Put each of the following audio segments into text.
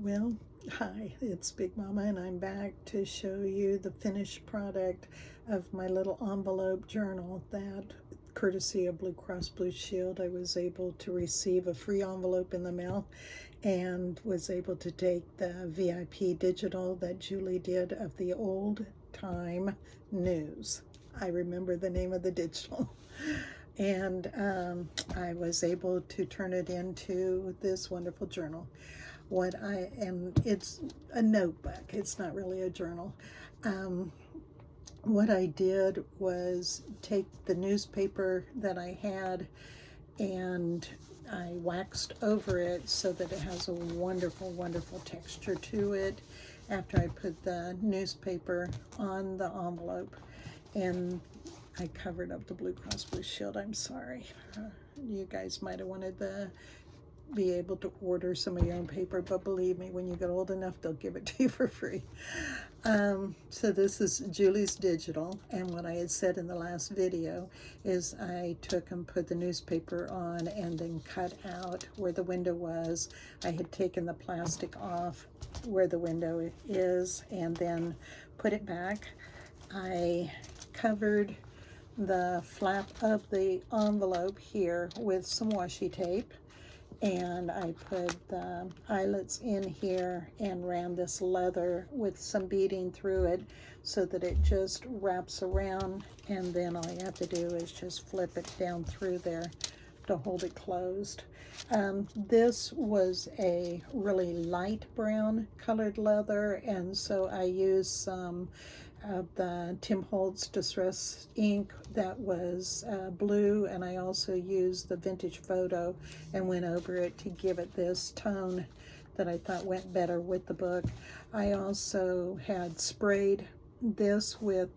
Well, hi, it's Big Mama, and I'm back to show you the finished product of my little envelope journal that, courtesy of Blue Cross Blue Shield, I was able to receive a free envelope in the mail and was able to take the VIP digital that Julie did of the old time news. I remember the name of the digital. And I was able to turn it into this wonderful journal. And it's a notebook, it's not really a journal. What I did was take the newspaper that I had and I waxed over it so that it has a wonderful, wonderful texture to it after I put the newspaper on the envelope. And I covered up the Blue Cross Blue Shield. I'm sorry. You guys might have wanted to be able to order some of your own paper, but believe me, when you get old enough, they'll give it to you for free. So this is Julie's digital, and what I had said in the last video is I took and put the newspaper on and then cut out where the window was. I had taken the plastic off where the window is and then put it back. I covered the flap of the envelope here with some washi tape, and I put the eyelets in here and ran this leather with some beading through it so that it just wraps around, and then all you have to do is just flip it down through there to hold it closed. This was a really light brown colored leather, and so I used some of the Tim Holtz Distress ink that was blue, and I also used the Vintage Photo and went over it to give it this tone that I thought went better with the book. I also had sprayed this with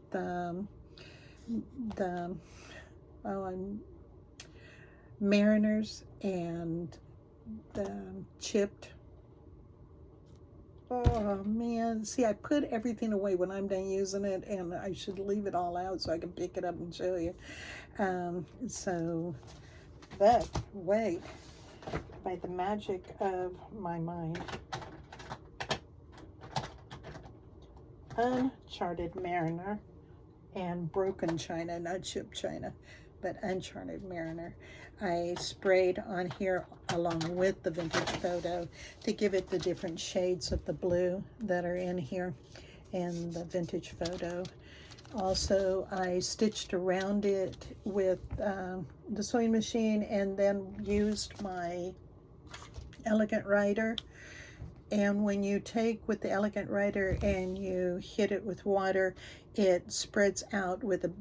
Mariners and the chipped. Oh man, see, I put everything away when I'm done using it, and I should leave it all out so I can pick it up and show you. But wait, by the magic of my mind, Uncharted Mariner and Broken China, not chipped China, but Uncharted Mariner, I sprayed on here along with the Vintage Photo to give it the different shades of the blue that are in here and the Vintage Photo. Also, I stitched around it with the sewing machine and then used my Elegant Writer. And when you take with the Elegant Writer and you hit it with water, it spreads out with a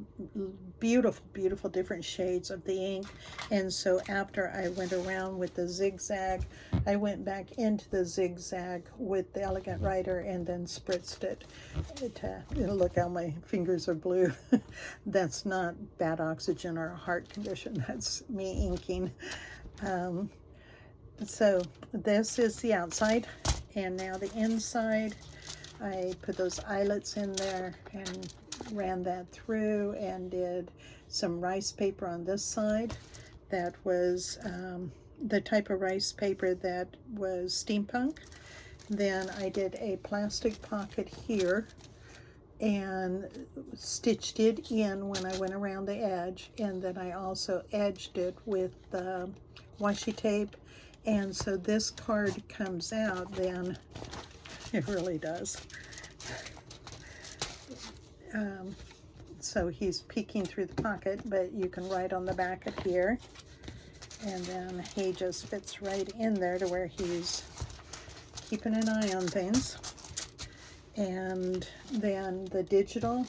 beautiful, beautiful different shades of the ink. And so after I went around with the zigzag, I went back into the zigzag with the Elegant Writer and then spritzed it. Look how my fingers are blue. That's not bad oxygen or a heart condition. That's me inking. So this is the outside, and now the inside. I put those eyelets in there and ran that through and did some rice paper on this side. That was the type of rice paper that was steampunk. Then I did a plastic pocket here and stitched it in when I went around the edge, and then I also edged it with washi tape. And so this card comes out then, it really does. So he's peeking through the pocket, but you can write on the back of here, and then he just fits right in there to where he's keeping an eye on things. And then the digital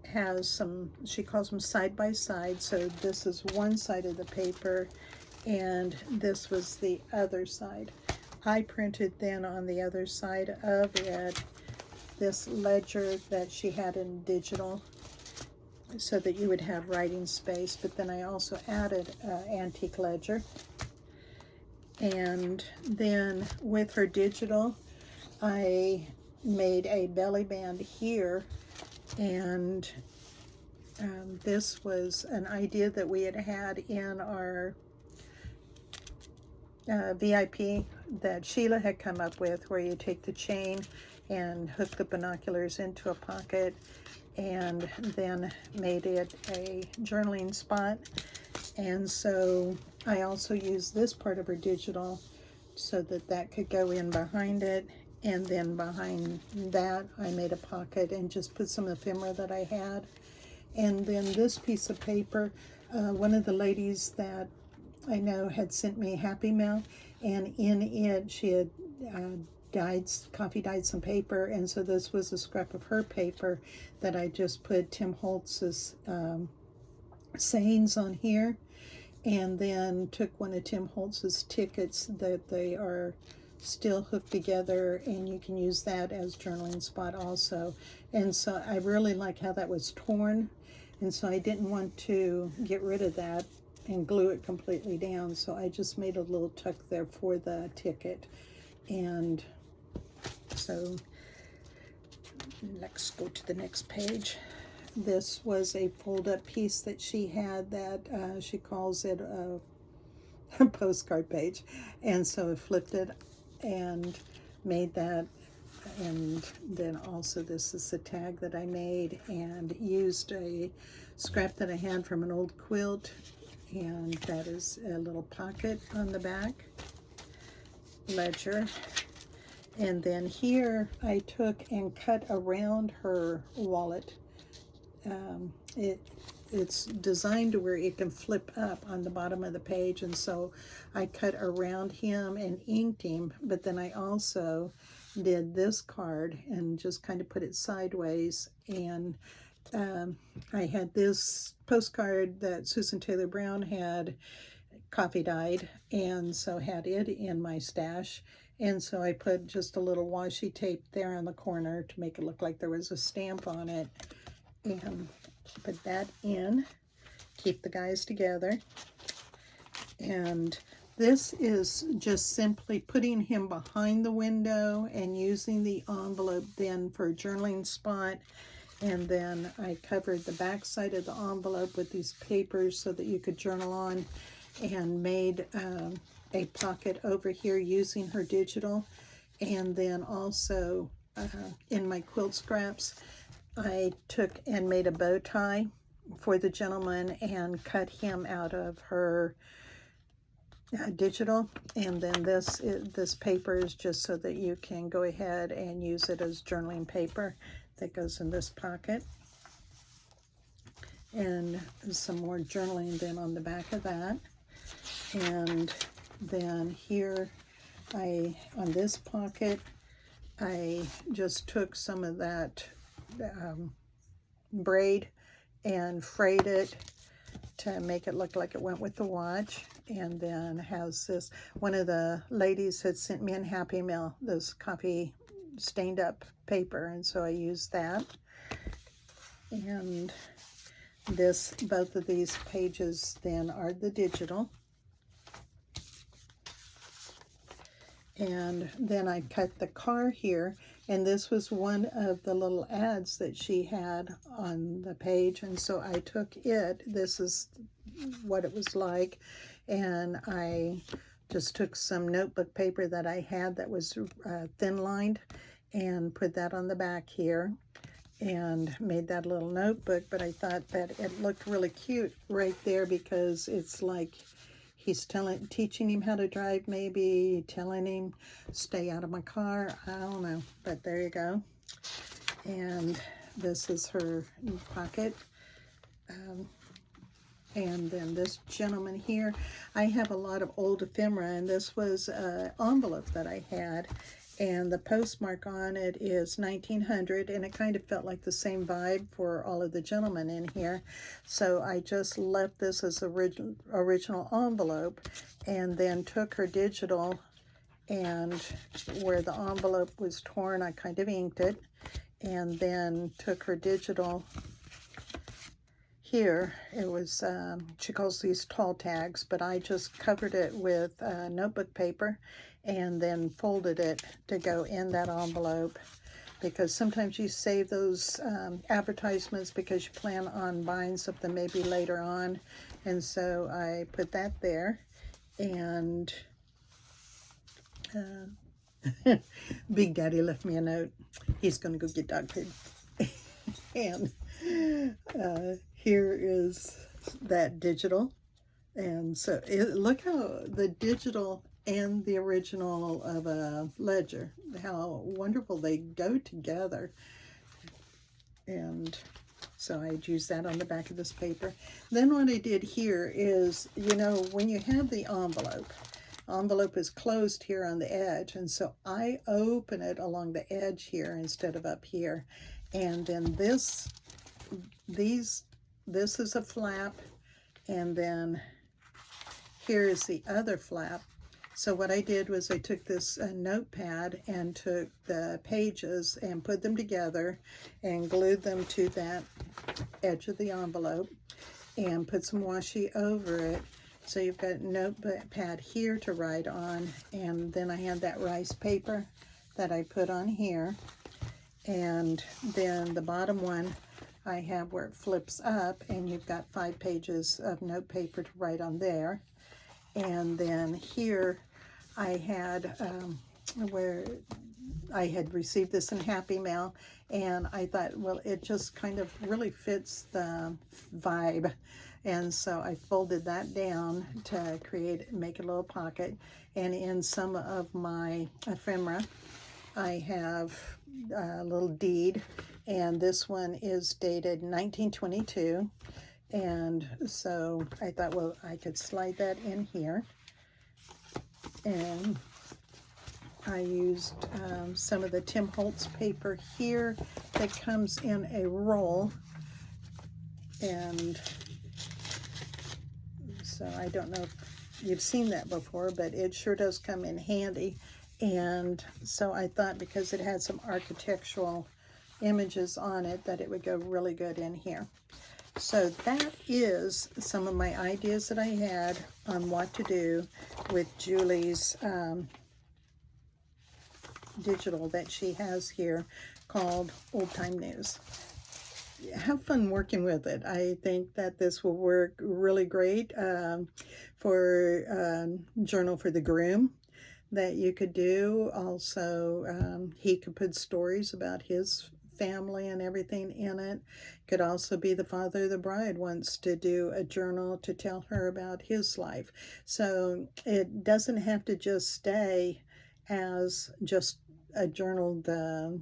has some, she calls them side by side, so this is one side of the paper and this was the other side. I printed then on the other side of it this ledger that she had in digital so that you would have writing space, but then I also added an antique ledger. And then with her digital, I made a belly band here, and this was an idea that we had had in our VIP that Sheila had come up with, where you take the chain and hook the binoculars into a pocket, and then made it a journaling spot. And so I also used this part of her digital so that that could go in behind it. And then behind that, I made a pocket and just put some ephemera that I had. And then this piece of paper, one of the ladies that I know had sent me Happy Mail, and in it she had coffee dyed some paper, and so this was a scrap of her paper that I just put Tim Holtz's sayings on here, and then took one of Tim Holtz's tickets that they are still hooked together, and you can use that as journaling spot also. And so I really like how that was torn, and so I didn't want to get rid of that and glue it completely down, so I just made a little tuck there for the ticket. And so let's go to the next page. This was a fold-up piece that she had that she calls it a postcard page, and so I flipped it and made that. And then also this is the tag that I made, and used a scrap that I had from an old quilt, and that is a little pocket on the back, ledger. And then here I took and cut around her wallet. It's designed to where it can flip up on the bottom of the page, and so I cut around him and inked him, but then I also did this card and just kind of put it sideways. And I had this postcard that Susan Taylor Brown had coffee dyed, and so had it in my stash. And so I put just a little washi tape there on the corner to make it look like there was a stamp on it, and put that in, keep the guys together. And this is just simply putting him behind the window and using the envelope then for a journaling spot. And then I covered the back side of the envelope with these papers so that you could journal on, and made a pocket over here using her digital. And then also in my quilt scraps, I took and made a bow tie for the gentleman and cut him out of her digital. And then this paper is just so that you can go ahead and use it as journaling paper that goes in this pocket. And some more journaling then on the back of that. And then here on this pocket, I just took some of that braid and frayed it to make it look like it went with the watch. And then has this, one of the ladies had sent me in Happy Mail this coffee stained up paper, and so I used that. And both of these pages then are the digital. And then I cut the car here, and this was one of the little ads that she had on the page, and so I took it. This is what it was like, and I just took some notebook paper that I had that was thin lined and put that on the back here and made that little notebook. But I thought that it looked really cute right there, because it's like he's teaching him how to drive, maybe telling him, stay out of my car. I don't know, but there you go. And this is her pocket. And then this gentleman here, I have a lot of old ephemera, and this was an envelope that I had, and the postmark on it is 1900, and it kind of felt like the same vibe for all of the gentlemen in here. So I just left this as original envelope, and then took her digital, and where the envelope was torn, I kind of inked it, and then took her digital here. It was, she calls these tall tags, but I just covered it with notebook paper and then folded it to go in that envelope, because sometimes you save those advertisements because you plan on buying something maybe later on. And so I put that there, and Big Daddy left me a note. He's going to go get dog food. And here is that digital. And so look how the digital and the original of a ledger, how wonderful they go together. And so I'd use that on the back of this paper. Then what I did here is, you know, when you have the envelope is closed here on the edge, and so I open it along the edge here instead of up here. And then this is a flap, and then here is the other flap. So what I did was I took this notepad and took the pages and put them together and glued them to that edge of the envelope and put some washi over it. So you've got a notepad here to write on, and then I had that rice paper that I put on here. And then the bottom one I have where it flips up, and you've got 5 pages of note paper to write on there. And then here I had where I had received this in Happy Mail, and I thought, well, it just kind of really fits the vibe. And so I folded that down to make a little pocket. And in some of my ephemera, I have a little deed, and this one is dated 1922. And so I thought, well, I could slide that in here. And I used some of the Tim Holtz paper here that comes in a roll. And so I don't know if you've seen that before, but it sure does come in handy. And so I thought, because it had some architectural images on it, that it would go really good in here. So that is some of my ideas that I had on what to do with Julie's digital that she has here called Old Time News. Have fun working with it. I think that this will work really great for Journal for the Groom that you could do. Also, he could put stories about his family and everything in it. Could also be the father of the bride wants to do a journal to tell her about his life. So it doesn't have to just stay as just a journal, the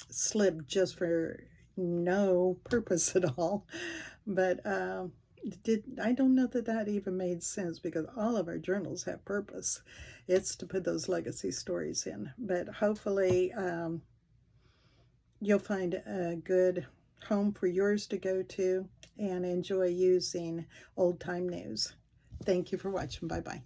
slip just for no purpose at all. But I don't know that that even made sense, because all of our journals have purpose. It's to put those legacy stories in. But hopefully you'll find a good home for yours to go to and enjoy using Old Time News. Thank you for watching. Bye-bye.